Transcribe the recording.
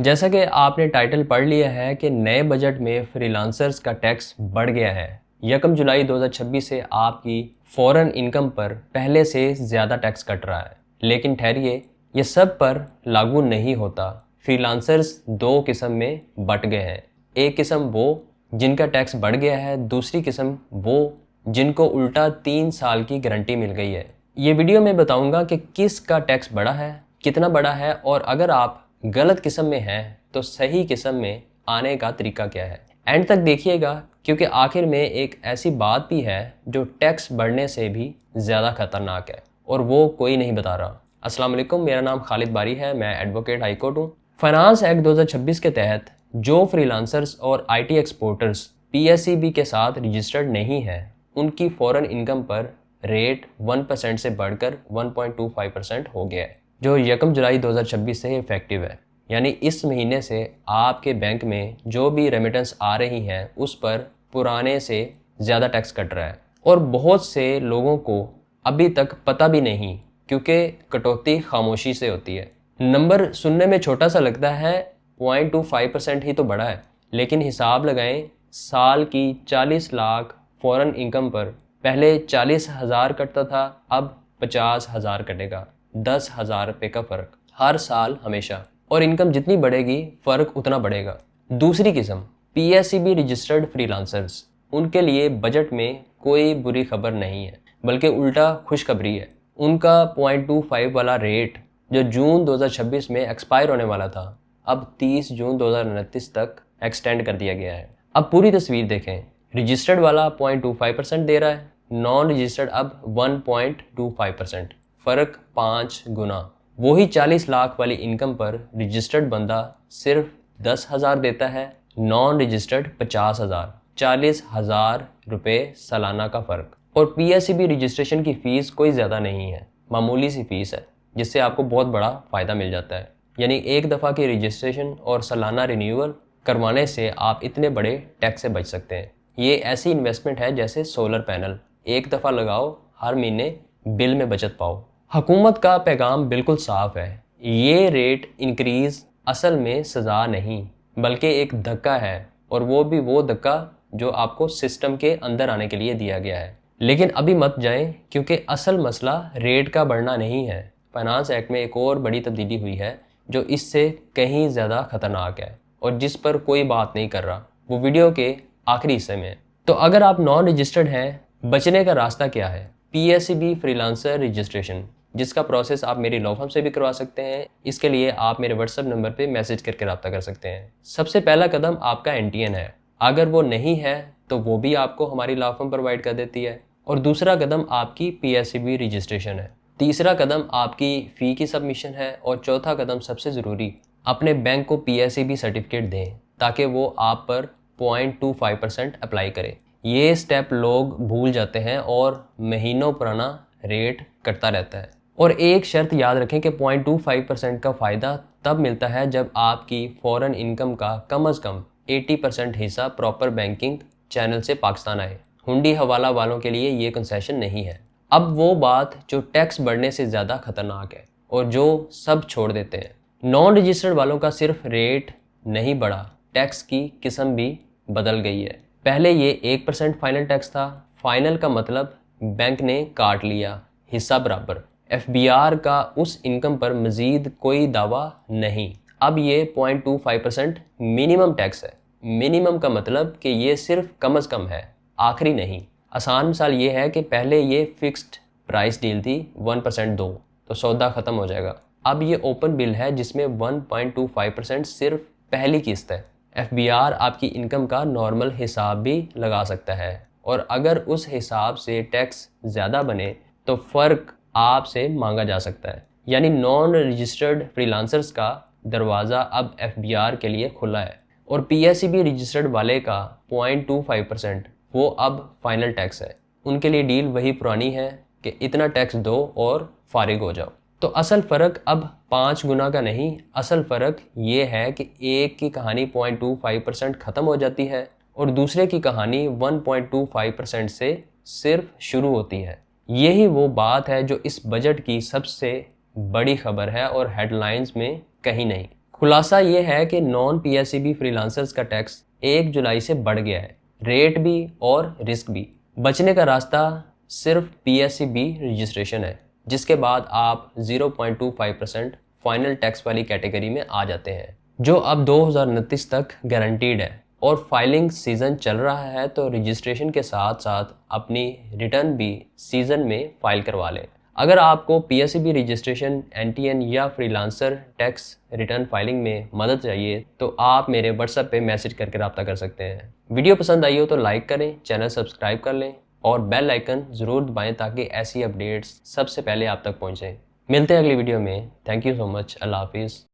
जैसा कि आपने टाइटल पढ़ लिया है कि नए बजट में फ्रीलांसर्स का टैक्स बढ़ गया है। 1 जुलाई 2026 से आपकी फॉरेन इनकम पर पहले से ज़्यादा टैक्स कट रहा है। लेकिन ठहरिए, ये सब पर लागू नहीं होता। फ्रीलांसर्स दो किस्म में बट गए हैं। एक किस्म वो जिनका टैक्स बढ़ गया है, दूसरी किस्म वो जिनको उल्टा 3 साल की गारंटी मिल गई है। ये वीडियो में बताऊंगा कि किस का टैक्स बढ़ा है, कितना बढ़ा है, और अगर आप गलत किस्म में हैं तो सही किस्म में आने का तरीका क्या है। एंड तक देखिएगा, क्योंकि आखिर में एक ऐसी बात भी है जो टैक्स बढ़ने से भी ज़्यादा खतरनाक है और वो कोई नहीं बता रहा। अस्सलाम वालेकुम, मेरा नाम खालिद बारी है, मैं एडवोकेट हाई कोर्ट हूँ। फाइनेंस एक्ट 2026 के तहत जो फ्रीलांसर्स और IT एक्सपोर्टर्स PSEB के साथ रजिस्टर्ड नहीं है, उनकी फॉरेन इनकम पर रेट 1% से बढ़कर 1.25% हो गया है, जो 1 जुलाई 2026 से इफेक्टिव है। यानी इस महीने से आपके बैंक में जो भी रेमिटेंस आ रही हैं उस पर पुराने से ज़्यादा टैक्स कट रहा है। और बहुत से लोगों को अभी तक पता भी नहीं, क्योंकि कटौती खामोशी से होती है। नंबर सुनने में छोटा सा लगता है, 0.25% ही तो बढ़ा है, लेकिन हिसाब लगाएं, साल की 40 लाख फॉरेन इनकम पर पहले 40,000 कटता था, अब 50,000 कटेगा। 10,000 रुपये का फ़र्क हर साल हमेशा, और इनकम जितनी बढ़ेगी फ़र्क उतना बढ़ेगा। दूसरी किस्म PSEB रजिस्टर्ड फ्रीलांसर्स, उनके लिए बजट में कोई बुरी खबर नहीं है, बल्कि उल्टा खुशखबरी है। उनका 0.25 वाला रेट जो जून 2026 में एक्सपायर होने वाला था, अब 30 जून 2029 तक एक्सटेंड कर दिया गया है। अब पूरी तस्वीर देखें, रजिस्टर्ड वाला 0.25% दे रहा है, नॉन रजिस्टर्ड अब 1.25%, फ़र्क 5 गुना। वही 40 लाख वाली इनकम पर रजिस्टर्ड बंदा सिर्फ 10,000 देता है, नॉन रजिस्टर्ड 50,000, 40,000 रुपये सालाना का फ़र्क। और PSEB रजिस्ट्रेशन की फ़ीस कोई ज़्यादा नहीं है, मामूली सी फ़ीस है, जिससे आपको बहुत बड़ा फ़ायदा मिल जाता है। यानी एक दफ़ा की रजिस्ट्रेशन और सालाना रिन्यूअल करवाने से आप इतने बड़े टैक्स से बच सकते हैं। ये ऐसी इन्वेस्टमेंट है जैसे सोलर पैनल, एक दफ़ा लगाओ, हर महीने बिल में बचत पाओ। हुकूमत का पैगाम बिल्कुल साफ है, ये रेट इंक्रीज़ असल में सज़ा नहीं बल्कि एक धक्का है, और वो भी वो धक्का जो आपको सिस्टम के अंदर आने के लिए दिया गया है। लेकिन अभी मत जाएं, क्योंकि असल मसला रेट का बढ़ना नहीं है। फाइनेंस एक्ट में एक और बड़ी तब्दीली हुई है जो इससे कहीं ज़्यादा खतरनाक है और जिस पर कोई बात नहीं कर रहा। वो वीडियो के आखिरी हिस्से में। तो अगर आप नॉन रजिस्टर्ड हैं, बचने का रास्ता क्या है? PSEB फ्रीलांसर रजिस्ट्रेशन, जिसका प्रोसेस आप मेरी लॉ फर्म से भी करवा सकते हैं। इसके लिए आप मेरे WhatsApp नंबर पे मैसेज करके रब्ता कर सकते हैं। सबसे पहला कदम आपका NTN है, अगर वो नहीं है तो वो भी आपको हमारी लॉ फर्म प्रोवाइड कर देती है। और दूसरा कदम आपकी PSEB रजिस्ट्रेशन है। तीसरा कदम आपकी फ़ी की सबमिशन है, और चौथा कदम सबसे ज़रूरी, अपने बैंक को PSEB सर्टिफिकेट दें ताकि वो आप पर 0.25% अप्लाई करे। ये स्टेप लोग भूल जाते हैं और महीनों पुराना रेट कटता रहता है। और एक शर्त याद रखें कि 0.25% का फ़ायदा तब मिलता है जब आपकी फॉरेन इनकम का कम से कम 80% हिस्सा प्रॉपर बैंकिंग चैनल से पाकिस्तान आए। हुंडी हवाला वालों के लिए ये कंसेशन नहीं है। अब वो बात जो टैक्स बढ़ने से ज़्यादा खतरनाक है और जो सब छोड़ देते हैं। नॉन रजिस्टर्ड वालों का सिर्फ रेट नहीं बढ़ा, टैक्स की किस्म भी बदल गई है। पहले ये 1% फाइनल टैक्स था। फाइनल का मतलब बैंक ने काट लिया, हिस्सा बराबर। FBR का उस इनकम पर मज़ीद कोई दावा नहीं। अब ये 0.25% मिनिमम टैक्स है। मिनिमम का मतलब कि ये सिर्फ कम से कम है, आखिरी नहीं। आसान मिसाल ये है कि पहले ये फिक्स्ड प्राइस डील थी, 1% दो तो सौदा ख़त्म हो जाएगा। अब ये ओपन बिल है जिसमें 1.25% सिर्फ पहली किस्त है। FBR आपकी इनकम का नॉर्मल हिसाब भी लगा सकता है, और अगर उस हिसाब से टैक्स ज़्यादा बने तो फ़र्क आपसे मांगा जा सकता है। यानी नॉन रजिस्टर्ड फ्रीलांसर्स का दरवाज़ा अब FBR के लिए खुला है, और PSEB रजिस्टर्ड वाले का 0.25% वो अब फाइनल टैक्स है। उनके लिए डील वही पुरानी है कि इतना टैक्स दो और फारिग हो जाओ। तो असल फ़र्क अब 5 गुना का नहीं, असल फ़र्क ये है कि एक की कहानी 0.25% ख़त्म हो जाती है और दूसरे की कहानी 1.25% से सिर्फ शुरू होती है। यही वो बात है जो इस बजट की सबसे बड़ी खबर है और हेडलाइंस में कहीं नहीं। खुलासा ये है कि नॉन पीएसईबी फ्रीलांसर्स का टैक्स 1 जुलाई से बढ़ गया है। रेट भी और रिस्क भी। बचने का रास्ता सिर्फ पीएसईबी रजिस्ट्रेशन है, जिसके बाद आप 0.25% फाइनल टैक्स वाली कैटेगरी में आ जाते हैं, जो अब 2029 तक गारंटीड है। और फाइलिंग सीज़न चल रहा है, तो रजिस्ट्रेशन के साथ साथ अपनी रिटर्न भी सीज़न में फाइल करवा लें। अगर आपको पीएसईबी रजिस्ट्रेशन, एनटीएन या फ्रीलांसर टैक्स रिटर्न फाइलिंग में मदद चाहिए तो आप मेरे व्हाट्सएप पे मैसेज करके रब्ता कर सकते हैं। वीडियो पसंद आई हो तो लाइक करें, चैनल सब्सक्राइब कर लें और बेल आइकन ज़रूर दबाएं ताकि ऐसी अपडेट्स सबसे पहले आप तक पहुँचें। मिलते हैं अगली वीडियो में। Thank you so much. अल्लाह हाफिज़।